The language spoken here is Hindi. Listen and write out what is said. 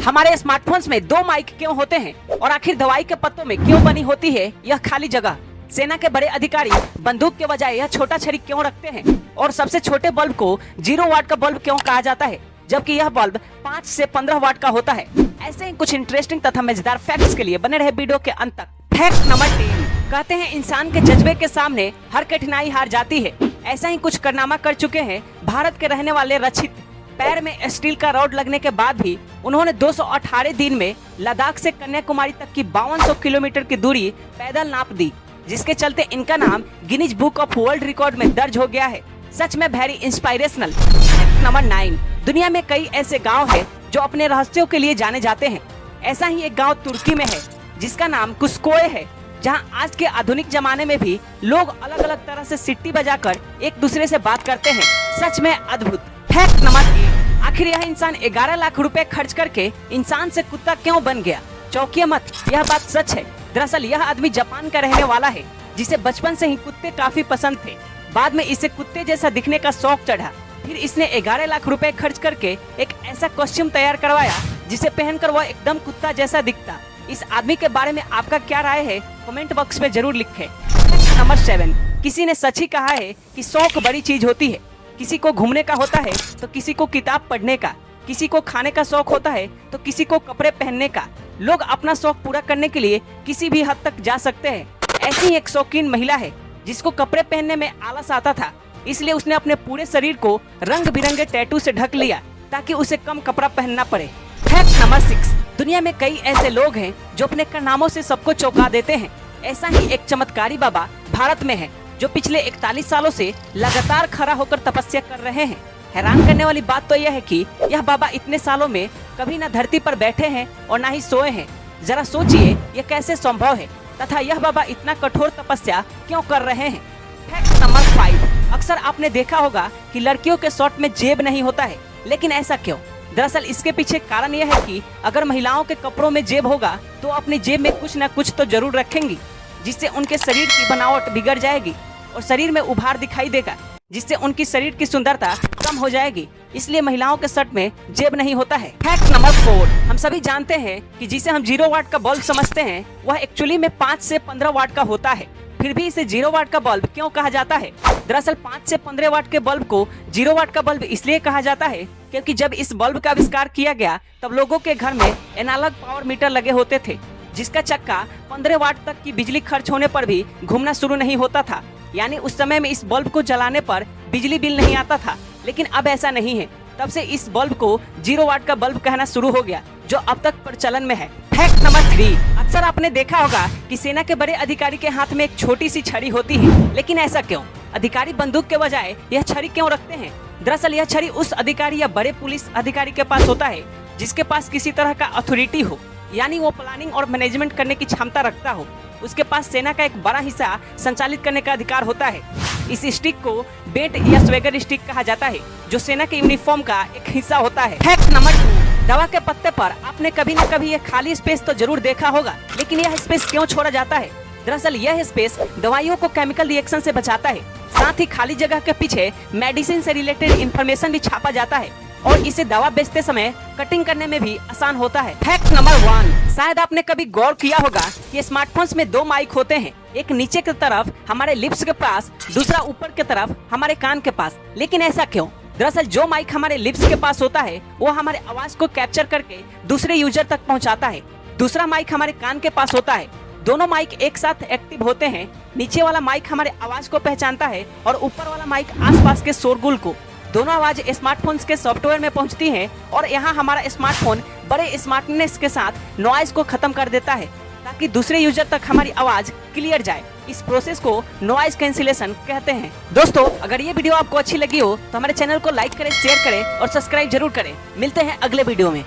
हमारे स्मार्टफोन्स में दो माइक क्यों होते हैं और आखिर दवाई के पत्तों में क्यों बनी होती है यह खाली जगह। सेना के बड़े अधिकारी बंदूक के बजाय यह छोटा छड़ी क्यों रखते हैं और सबसे छोटे बल्ब को 0 वाट का बल्ब क्यों कहा जाता है जबकि यह बल्ब 5 से 15 वाट का होता है। ऐसे ही कुछ इंटरेस्टिंग तथा मजेदार फैक्ट्स के लिए बने रहे वीडियो के अंत तक। फैक्ट नंबर 10, कहते हैं इंसान के जज्बे के सामने हर कठिनाई हार जाती है। ऐसा ही कुछ कारनामा कर चुके हैं भारत के रहने वाले रचित। पैर में स्टील का रॉड लगने के बाद भी उन्होंने 218 दिन में लद्दाख से कन्याकुमारी तक की 5200 किलोमीटर की दूरी पैदल नाप दी, जिसके चलते इनका नाम Guinness book of world record में दर्ज हो गया है। सच में वेरी इंस्पिरेशनल। नंबर 9, दुनिया में कई ऐसे गांव हैं जो अपने रहस्यों के लिए जाने जाते हैं। ऐसा ही एक गांव तुर्की में है जिसका नाम कुस्कोए है, जहां आज के आधुनिक जमाने में भी लोग अलग अलग तरह से सिट्टी बजाकर एक दूसरे से बात करते हैं। सच में अद्भुत। फैक्ट नंबर 1, आखिर यह इंसान 11 लाख रुपए खर्च करके इंसान से कुत्ता क्यों बन गया? चौंकिए मत, यह बात सच है। दरअसल यह आदमी जापान का रहने वाला है जिसे बचपन से ही कुत्ते काफी पसंद थे। बाद में इसे कुत्ते जैसा दिखने का शौक चढ़ा। फिर इसने 11 लाख रुपए खर्च करके एक ऐसा कॉस्ट्यूम तैयार करवाया जिसे पहनकर वह एकदम कुत्ता जैसा दिखता। इस आदमी के बारे में आपका क्या राय है, कमेंट बॉक्स में जरूर लिखें। नंबर 7, किसी ने सच ही कहा है कि शौक बड़ी चीज होती है। किसी को घूमने का होता है तो किसी को किताब पढ़ने का, किसी को खाने का शौक होता है तो किसी को कपड़े पहनने का। लोग अपना शौक पूरा करने के लिए किसी भी हद तक जा सकते हैं। ऐसी एक शौकीन महिला है जिसको कपड़े पहनने में आलस आता था, इसलिए उसने अपने पूरे शरीर को रंग बिरंगे टैटू से ढक लिया ताकि उसे कम कपड़ा पहनना पड़े। फैक्ट नंबर 6, दुनिया में कई ऐसे लोग हैं जो अपने कारनामों से सबको चौंका देते हैं। ऐसा ही एक चमत्कारी बाबा भारत में है जो पिछले 41 सालों से लगातार खड़ा होकर तपस्या कर रहे हैं। हैरान करने वाली बात तो यह है कि यह बाबा इतने सालों में कभी न धरती पर बैठे हैं और न ही सोए हैं। जरा सोचिए यह कैसे संभव है तथा यह बाबा इतना कठोर तपस्या क्यों कर रहे हैं। फैक्ट नंबर 5, अक्सर आपने देखा होगा कि लड़कियों के शर्ट में जेब नहीं होता है, लेकिन ऐसा क्यों? दरअसल इसके पीछे कारण यह है कि अगर महिलाओं के कपड़ों में जेब होगा तो अपनी जेब में कुछ न कुछ तो जरूर रखेंगी, जिससे उनके शरीर की बनावट बिगड़ जाएगी और शरीर में उभार दिखाई देगा, जिससे उनकी शरीर की सुंदरता कम हो जाएगी। इसलिए महिलाओं के शर्ट में जेब नहीं होता है। फैक्ट नंबर 4, हम सभी जानते हैं कि जिसे हम 0 वाट का बल्ब समझते हैं वह एक्चुअली में 5 से 15 वाट का होता है। फिर भी इसे 0 वाट का बल्ब क्यों कहा जाता है? दरअसल 5 से 15 वाट के बल्ब को 0 वाट का बल्ब इसलिए कहा जाता है क्योंकि जब इस बल्ब का आविष्कार किया गया तब लोगों के घर में एनालॉग पावर मीटर लगे होते थे, जिसका चक्का 15 वाट तक की बिजली खर्च होने पर भी घूमना शुरू नहीं होता था। यानी उस समय में इस बल्ब को जलाने पर बिजली बिल नहीं आता था। लेकिन अब ऐसा नहीं है, तब से इस बल्ब को 0 वाट का बल्ब कहना शुरू हो गया, जो अब तक प्रचलन में है। फैक्ट नंबर 3, अक्सर आपने देखा होगा कि सेना के बड़े अधिकारी के हाथ में एक छोटी सी छड़ी होती है, लेकिन ऐसा क्यों? अधिकारी बंदूक के बजाय यह छड़ी क्यों रखते हैं? दरअसल यह छड़ी उस अधिकारी या बड़े पुलिस अधिकारी के पास होता है जिसके पास किसी तरह का अथॉरिटी हो, यानी वो प्लानिंग और मैनेजमेंट करने की क्षमता रखता हो। उसके पास सेना का एक बड़ा हिस्सा संचालित करने का अधिकार होता है। इस स्टिक को बेट या स्वेगर स्टिक कहा जाता है, जो सेना के यूनिफॉर्म का एक हिस्सा होता है। फैक्ट नंबर 2, दवा के पत्ते पर आपने कभी न कभी यह खाली स्पेस तो जरूर देखा होगा, लेकिन यह स्पेस क्यों छोड़ा जाता है? दरअसल यह स्पेस दवाइयों को केमिकल रिएक्शन से बचाता है। साथ ही खाली जगह के पीछे मेडिसिन से रिलेटेड इंफॉर्मेशन भी छापा जाता है और इसे दवा बेचते समय कटिंग करने में भी आसान होता है। फैक्ट नंबर 1, शायद आपने कभी गौर किया होगा कि स्मार्टफोन्स में 2 माइक होते हैं, एक नीचे की तरफ हमारे लिप्स के पास, दूसरा ऊपर की तरफ हमारे कान के पास। लेकिन ऐसा क्यों? दरअसल जो माइक हमारे लिप्स के पास होता है वो हमारे आवाज को कैप्चर करके दूसरे यूजर तक पहुंचाता है। दूसरा माइक हमारे कान के पास होता है। दोनों माइक एक साथ एक्टिव होते हैं। नीचे वाला माइक हमारे आवाज को पहचानता है और ऊपर वाला माइक आसपास के शोरगुल को। दोनों आवाज स्मार्टफोन्स के सॉफ्टवेयर में पहुंचती हैं और यहाँ हमारा स्मार्टफोन बड़े स्मार्टनेस के साथ नॉइज को खत्म कर देता है ताकि दूसरे यूजर तक हमारी आवाज क्लियर जाए। इस प्रोसेस को नॉइज कैंसिलेशन कहते हैं। दोस्तों, अगर ये वीडियो आपको अच्छी लगी हो तो हमारे चैनल को लाइक करें, शेयर करें और सब्सक्राइब जरूर करें। मिलते हैं अगले वीडियो में।